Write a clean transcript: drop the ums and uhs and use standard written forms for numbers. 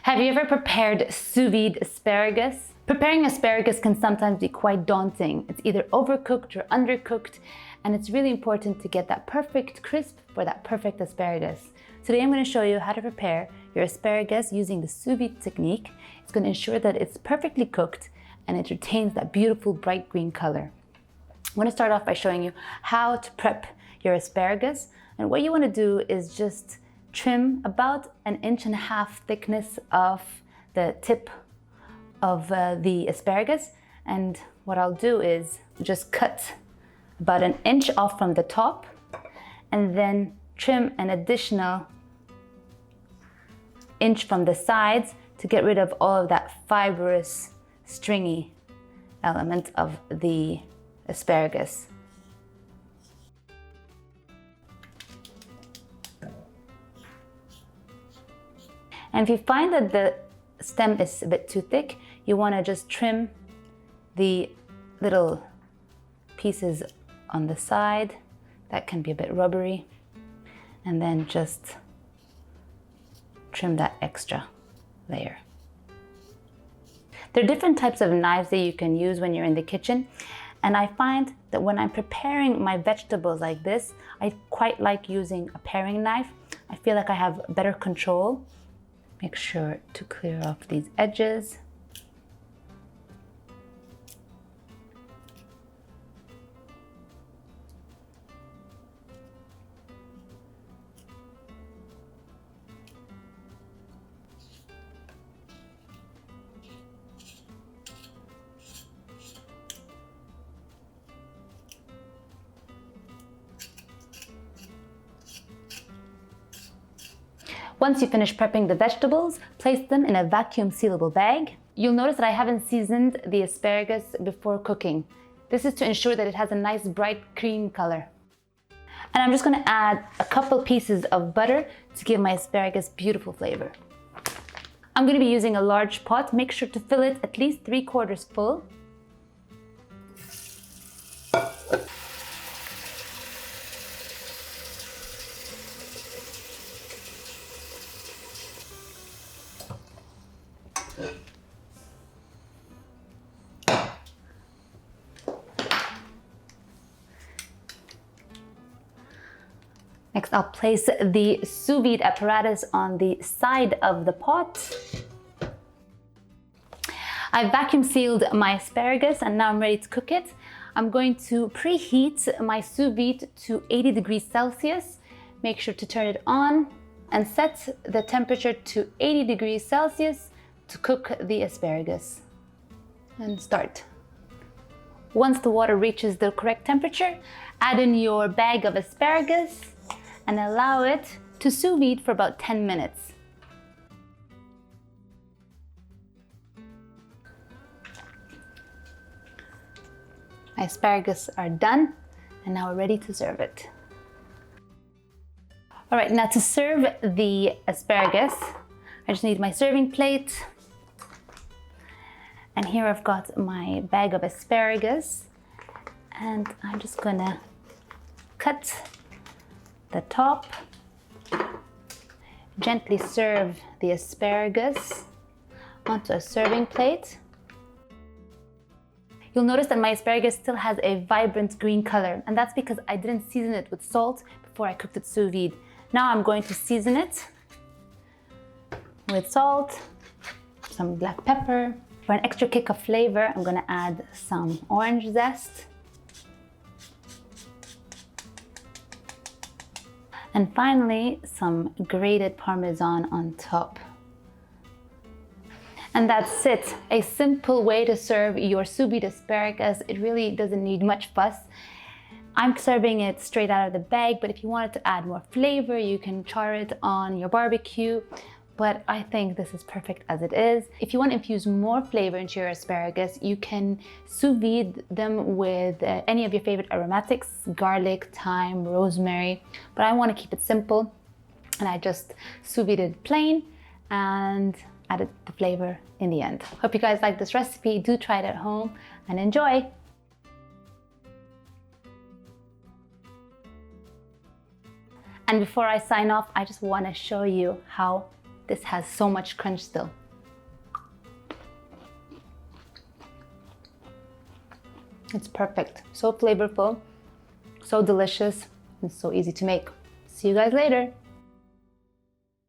Have you ever prepared sous vide asparagus? Preparing asparagus can sometimes be quite daunting. It's either overcooked or undercooked, and it's really important to get that perfect crisp for that perfect asparagus. Today I'm going to show you how to prepare your asparagus using the sous vide technique. It's going to ensure that it's perfectly cooked and it retains that beautiful bright green color. I'm going to start off by showing you how to prep your asparagus, and what you want to do is just trim about 1.5 inches thickness of the tip of the asparagus. And what I'll do is just cut about 1 inch off from the top and then trim an additional inch from the sides to get rid of all of that fibrous, stringy element of the asparagus. And if you find that the stem is a bit too thick, you want to just trim the little pieces on the side that can be a bit rubbery, and then just trim that extra layer. There are different types of knives that you can use when you're in the kitchen, and I find that when I'm preparing my vegetables like this, I quite like using a paring knife. I feel like I have better control. Make sure to clear off these edges. Once you finish prepping the vegetables, place them in a vacuum sealable bag. You'll notice that I haven't seasoned the asparagus before cooking. This is to ensure that it has a nice bright cream color. And I'm just going to add a couple pieces of butter to give my asparagus beautiful flavor. I'm going to be using a large pot. Make sure to fill it at least 3/4 full. Next, I'll place the sous vide apparatus on the side of the pot. I've vacuum sealed my asparagus and now I'm ready to cook it. I'm going to preheat my sous vide to 80 degrees Celsius. Make sure to turn it on and set the temperature to 80 degrees Celsius to cook the asparagus. And start. Once the water reaches the correct temperature, add in your bag of asparagus and allow it to sous vide for about 10 minutes. My asparagus are done, and now we're ready to serve it. All right, now to serve the asparagus, I just need my serving plate. And here I've got my bag of asparagus, and I'm just gonna cut the top, gently serve the asparagus onto a serving plate. You'll notice that my asparagus still has a vibrant green color, and that's because I didn't season it with salt before I cooked it sous vide. Now I'm going to season it with salt, some black pepper. For an extra kick of flavor, I'm going to add some orange zest. And finally, some grated Parmesan on top. And that's it. A simple way to serve your sous vide asparagus. It really doesn't need much fuss. I'm serving it straight out of the bag, but if you wanted to add more flavor, you can char it on your barbecue. But I think this is perfect as it is. If you want to infuse more flavor into your asparagus, you can sous vide them with any of your favorite aromatics, garlic, thyme, rosemary. But I want to keep it simple, and I just sous vide it plain and added the flavor in the end. Hope you guys like this recipe. Do try it at home and enjoy. And before I sign off, I just want to show you how this has so much crunch still. It's perfect. So flavorful, so delicious, and so easy to make. See you guys later.